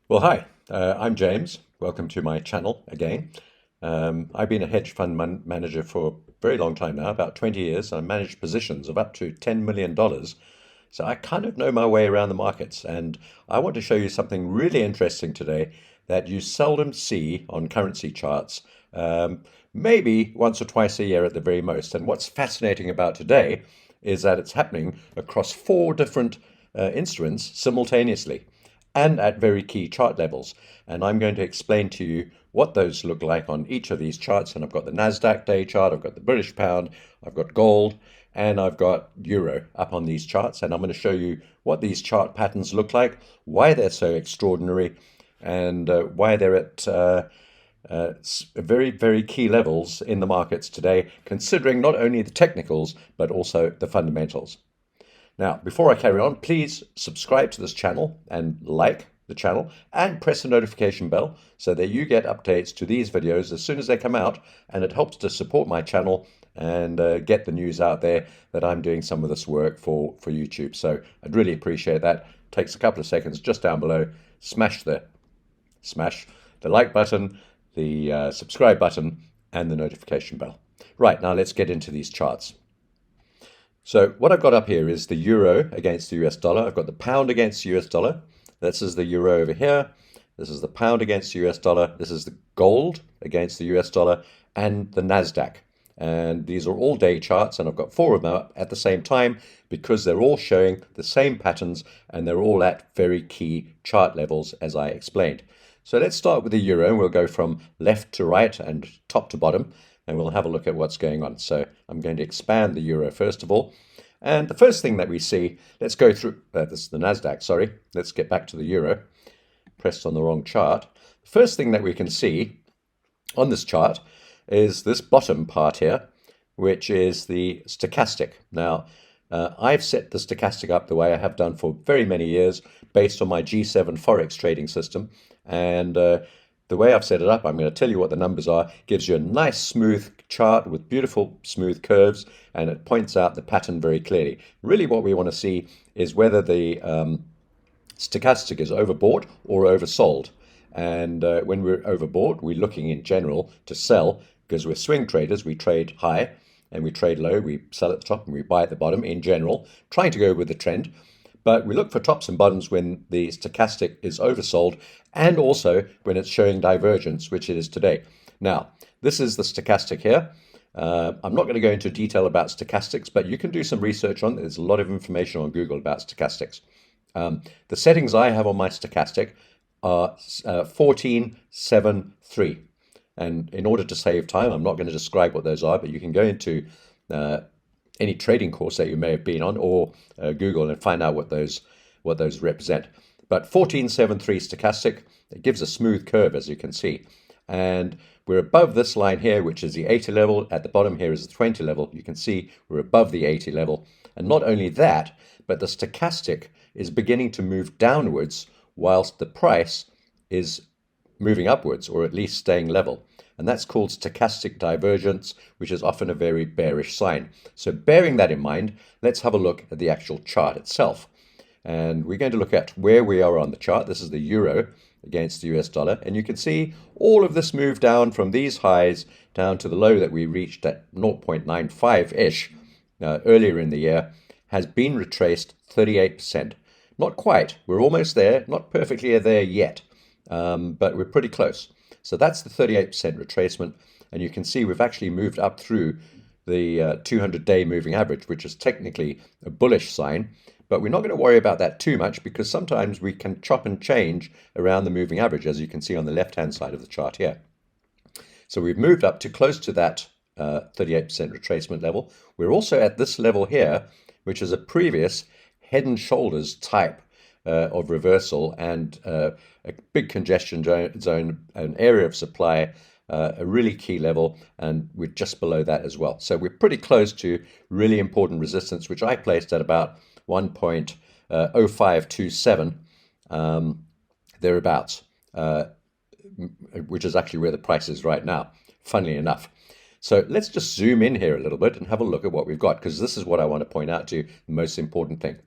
Well, hi, I'm James. Welcome to my channel again. I've been a hedge fund manager for a very long time now, about 20 years. I managed positions of up to $10 million. So I kind of know my way around the markets. And I want to show you something really interesting today that you seldom see on currency charts, maybe once or twice a year at the very most. And what's fascinating about today is that it's happening across four different instruments simultaneously and at very key chart levels. And I'm going to explain to you what those look like on each of these charts. And I've got the NASDAQ day chart, I've got the British pound, I've got gold, and I've got euro up on these charts. And I'm going to show you what these chart patterns look like, why they're so extraordinary, and why they're at very, very key levels in the markets today, considering not only the technicals, but also the fundamentals. Now, before I carry on, please subscribe to this channel and like the channel and press the notification bell so that you get updates to these videos as soon as they come out, and it helps to support my channel and get the news out there that I'm doing some of this work for YouTube. So I'd really appreciate that. It takes a couple of seconds just down below. Smash the like button, the subscribe button, and the notification bell. Right, now let's get into these charts. So what I've got up here is the euro against the US dollar. I've got the pound against the US dollar. This is the euro over here. This is the pound against the US dollar. This is the gold against the US dollar and the NASDAQ. And these are all day charts, and I've got four of them up at the same time because they're all showing the same patterns and they're all at very key chart levels, as I explained. So let's start with the euro, and we'll go from left to right and top to bottom, and we'll have a look at what's going on. So I'm going to expand the euro first of all. And the first thing that we see, let's go through, this is the NASDAQ, sorry. Let's get back to the euro. Pressed on the wrong chart. The first thing that we can see on this chart is this bottom part here, which is the stochastic. Now, I've set the stochastic up the way I have done for very many years based on my G7 Forex trading system. And the way I've set it up, I'm going to tell you what the numbers are, gives you a nice smooth chart with beautiful smooth curves, and it points out the pattern very clearly. Really what we want to see is whether the stochastic is overbought or oversold. And when we're overbought, we're looking in general to sell, because we're swing traders. We trade high and we trade low. We sell at the top and we buy at the bottom in general, trying to go with the trend. But we look for tops and bottoms when the stochastic is oversold, and also when it's showing divergence, which it is today. Now, this is the stochastic here. I'm not going to go into detail about stochastics, but you can do some research on it. There's a lot of information on Google about stochastics. The settings I have on my stochastic are 1473. And in order to save time, I'm not going to describe what those are, but you can go into any trading course that you may have been on, or Google, and find out what those represent. But 1473 stochastic, it gives a smooth curve, as you can see. And we're above this line here, which is the 80 level. At the bottom here is the 20 level. You can see we're above the 80 level. And not only that, but the stochastic is beginning to move downwards whilst the price is moving upwards, or at least staying level. And that's called stochastic divergence, which is often a very bearish sign. So bearing that in mind, let's have a look at the actual chart itself. And we're going to look at where we are on the chart. This is the euro against the US dollar. And you can see all of this move down from these highs down to the low that we reached at 0.95-ish earlier in the year has been retraced 38%. Not quite. We're almost there. Not perfectly there yet, but we're pretty close. So that's the 38% retracement, and you can see we've actually moved up through the 200-day moving average, which is technically a bullish sign, but we're not going to worry about that too much because sometimes we can chop and change around the moving average, as you can see on the left-hand side of the chart here. So we've moved up to close to that 38% retracement level. We're also at this level here, which is a previous head and shoulders type of reversal, and a big congestion zone, an area of supply, a really key level, and we're just below that as well. So we're pretty close to really important resistance, which I placed at about 1.0527, thereabouts, which is actually where the price is right now, funnily enough. So let's just zoom in here a little bit and have a look at what we've got, because this is what I want to point out to you, the most important thing.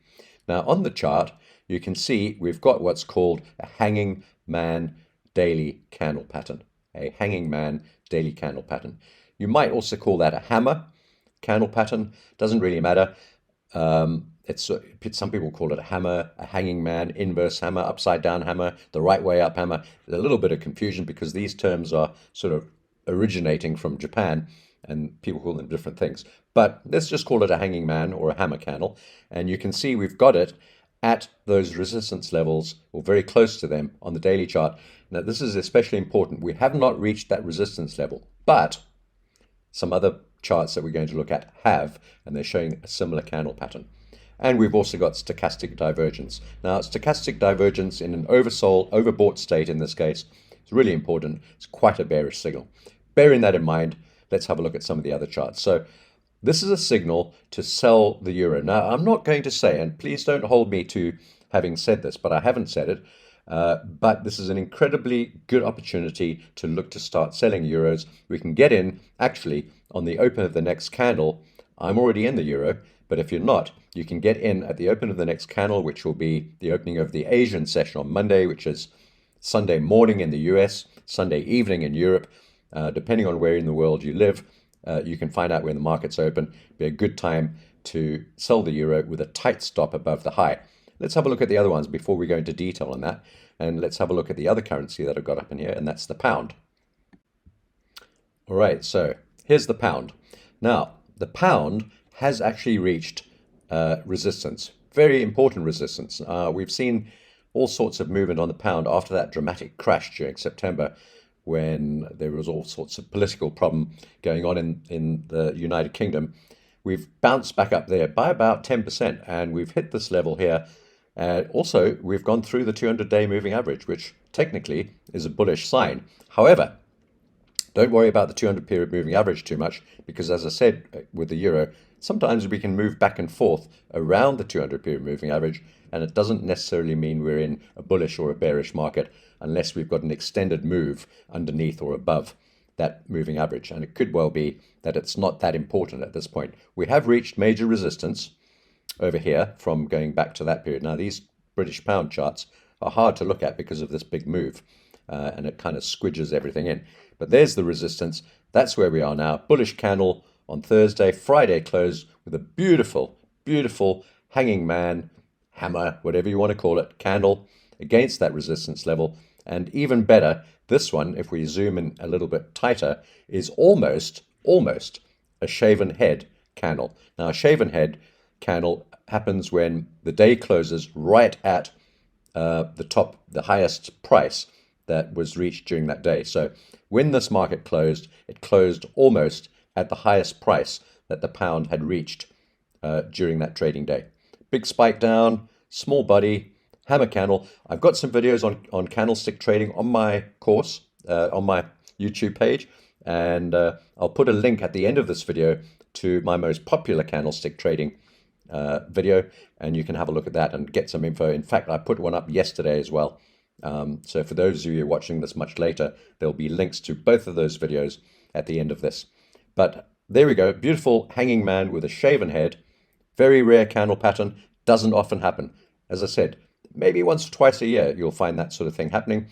Now on the chart, you can see we've got what's called a hanging man daily candle pattern. A hanging man daily candle pattern. You might also call that a hammer candle pattern. Doesn't really matter. Some people call it a hammer, a hanging man, inverse hammer, upside down hammer, the right way up hammer. There's a little bit of confusion because these terms are sort of originating from Japan and people call them different things. But let's just call it a hanging man or a hammer candle. And you can see we've got it at those resistance levels or very close to them on the daily chart. Now, this is especially important. We have not reached that resistance level, but some other charts that we're going to look at have, and they're showing a similar candle pattern. And we've also got stochastic divergence. Now, stochastic divergence in an overbought state in this case is really important. It's quite a bearish signal. Bearing that in mind, let's have a look at some of the other charts. So this is a signal to sell the euro. Now, I'm not going to say, and please don't hold me to having said this, but I haven't said it, but this is an incredibly good opportunity to look to start selling euros. We can get in, actually, on the open of the next candle. I'm already in the euro, but if you're not, you can get in at the open of the next candle, which will be the opening of the Asian session on Monday, which is Sunday morning in the US, Sunday evening in Europe. Depending on where in the world you live, you can find out when the market's open. Be a good time to sell the euro with a tight stop above the high. Let's have a look at the other ones before we go into detail on that. And let's have a look at the other currency that I've got up in here, and that's the pound. All right, so here's the pound. Now, the pound has actually reached resistance, very important resistance. We've seen all sorts of movement on the pound after that dramatic crash during September, when there was all sorts of political problem going on in the United Kingdom. We've bounced back up there by about 10%, and we've hit this level here. Also, we've gone through the 200-day moving average, which technically is a bullish sign. However, don't worry about the 200-period moving average too much, because as I said with the euro, sometimes we can move back and forth around the 200-period moving average, and it doesn't necessarily mean we're in a bullish or a bearish market unless we've got an extended move underneath or above that moving average. And it could well be that it's not that important at this point. We have reached major resistance over here from going back to that period. Now, these British pound charts are hard to look at because of this big move, and it kind of squidges everything in. But there's the resistance. That's where we are now. Bullish candle on Thursday. Friday close with a beautiful, beautiful hanging man, hammer, whatever you want to call it, candle against that resistance level. And even better, this one, if we zoom in a little bit tighter, is almost a shaven head candle. Now, a shaven head candle happens when the day closes right at the highest price that was reached during that day. So when this market closed, it closed almost at the highest price that the pound had reached during that trading day. Big spike down, small body, hammer candle. I've got some videos on candlestick trading on my course, on my YouTube page, and I'll put a link at the end of this video to my most popular candlestick trading video, and you can have a look at that and get some info. In fact, I put one up yesterday as well. So for those of you watching this much later, there'll be links to both of those videos at the end of this. But there we go, beautiful hanging man with a shaven head, very rare candle pattern, doesn't often happen. As I said, maybe once or twice a year you'll find that sort of thing happening.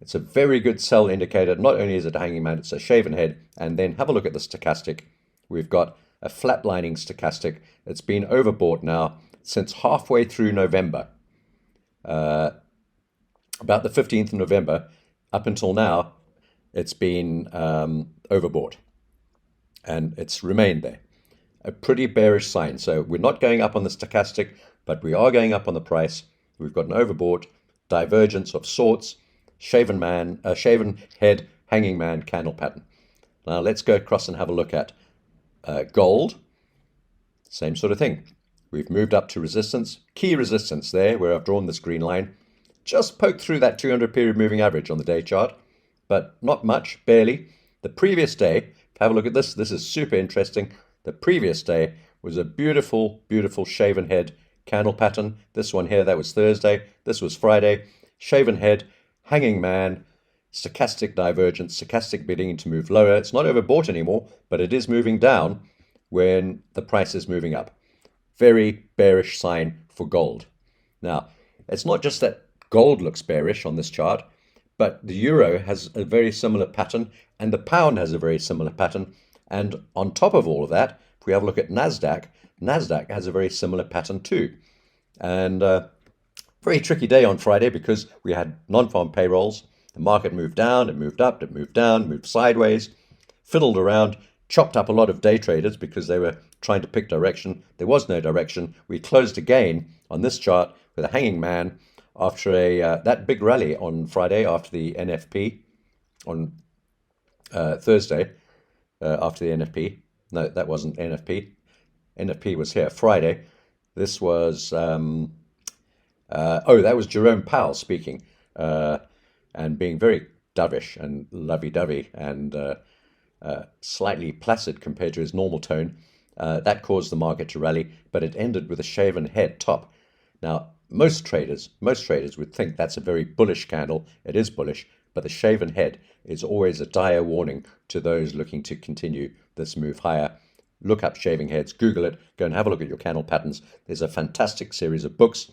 It's a very good sell indicator. Not only is it a hanging man, it's a shaven head. And then have a look at the stochastic. We've got a flatlining stochastic. It's been overbought now since halfway through November. About the 15th of November, up until now, it's been overbought. And it's remained there. A pretty bearish sign. So we're not going up on the stochastic, but we are going up on the price. We've got an overbought divergence of sorts, shaven head, hanging man candle pattern. Now let's go across and have a look at gold. Same sort of thing. We've moved up to resistance, key resistance there where I've drawn this green line. Just poked through that 200-period moving average on the day chart, but not much, barely. The previous day, have a look at this. This is super interesting. The previous day was a beautiful, beautiful shaven head candle pattern. This one here, that was Thursday. This was Friday. Shaven head, hanging man, stochastic divergence, stochastic beginning to move lower. It's not overbought anymore, but it is moving down when the price is moving up. Very bearish sign for gold. Now, It's not just that gold looks bearish on this chart, but the euro has a very similar pattern and the pound has a very similar pattern. And on top of all of that, if we have a look at NASDAQ, NASDAQ has a very similar pattern too. And very tricky day on Friday because we had non-farm payrolls. The market moved down, it moved up, it moved down, moved sideways, fiddled around, chopped up a lot of day traders because they were trying to pick direction. There was no direction. We closed again on this chart with a hanging man after that big rally on Friday after the NFP, on Thursday after the NFP. No, that wasn't NFP. NFP was here Friday. This was, that was Jerome Powell speaking and being very dovish and lovey-dovey and slightly placid compared to his normal tone. That caused the market to rally, but it ended with a shaven head top. Now, most traders would think that's a very bullish candle. It is bullish, but the shaven head is always a dire warning to those looking to continue this move higher. Look up shaving heads, Google it, go and have a look at your candle patterns. There's a fantastic series of books,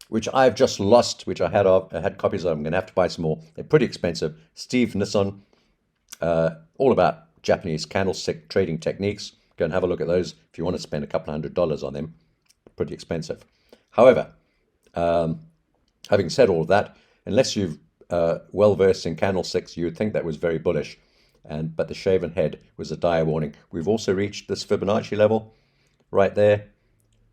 which I've just lost, which I had copies of. I'm going to have to buy some more. They're pretty expensive. Steve Nisson, all about Japanese candlestick trading techniques. Go and have a look at those if you want to spend a couple $100 on them. Pretty expensive. However, having said all of that, unless you've well versed in candlesticks, you would think that was very bullish. But the shaven head was a dire warning. We've also reached this Fibonacci level right there.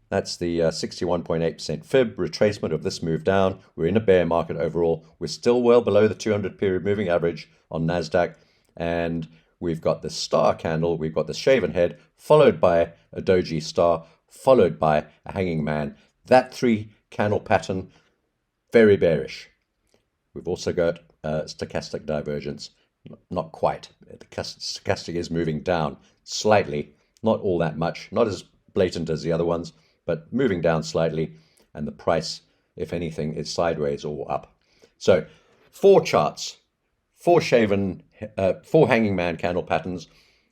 That's the 61.8% fib retracement of this move down. We're in a bear market overall. We're still well below the 200 period moving average on NASDAQ. And we've got the star candle, we've got the shaven head, followed by a doji star, followed by a hanging man. That three candle pattern, very bearish. We've also got stochastic divergence. Not quite. The stochastic is moving down slightly, not all that much, not as blatant as the other ones, but moving down slightly, and the price, if anything, is sideways or up. So 4 charts, 4 hanging man candle patterns,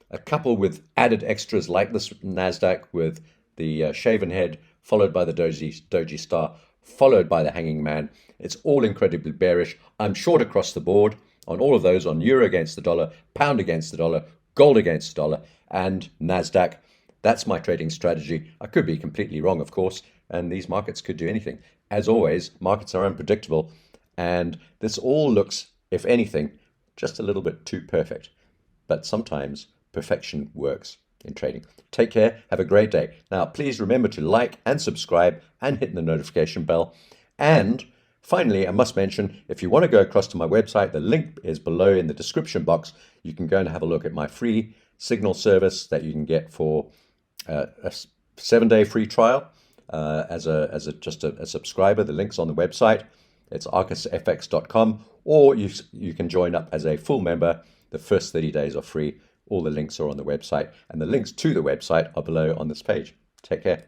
a couple with added extras like this NASDAQ with the shaven head, followed by the doji star, followed by the hanging man. It's all incredibly bearish. I'm short across the board on all of those, on euro against the dollar, pound against the dollar, gold against the dollar, and NASDAQ. That's my trading strategy. I could be completely wrong, of course, and these markets could do anything. As always, markets are unpredictable, and this all looks, if anything, just a little bit too perfect. But sometimes perfection works in trading. Take care. Have a great day. Now, please remember to like and subscribe and hit the notification bell. And finally, I must mention, if you want to go across to my website, the link is below in the description box. You can go and have a look at my free signal service that you can get for a 7-day free trial as a subscriber. The link's on the website. It's ArcisFX.com, or you can join up as a full member. The first 30 days are free. All the links are on the website, and the links to the website are below on this page. Take care.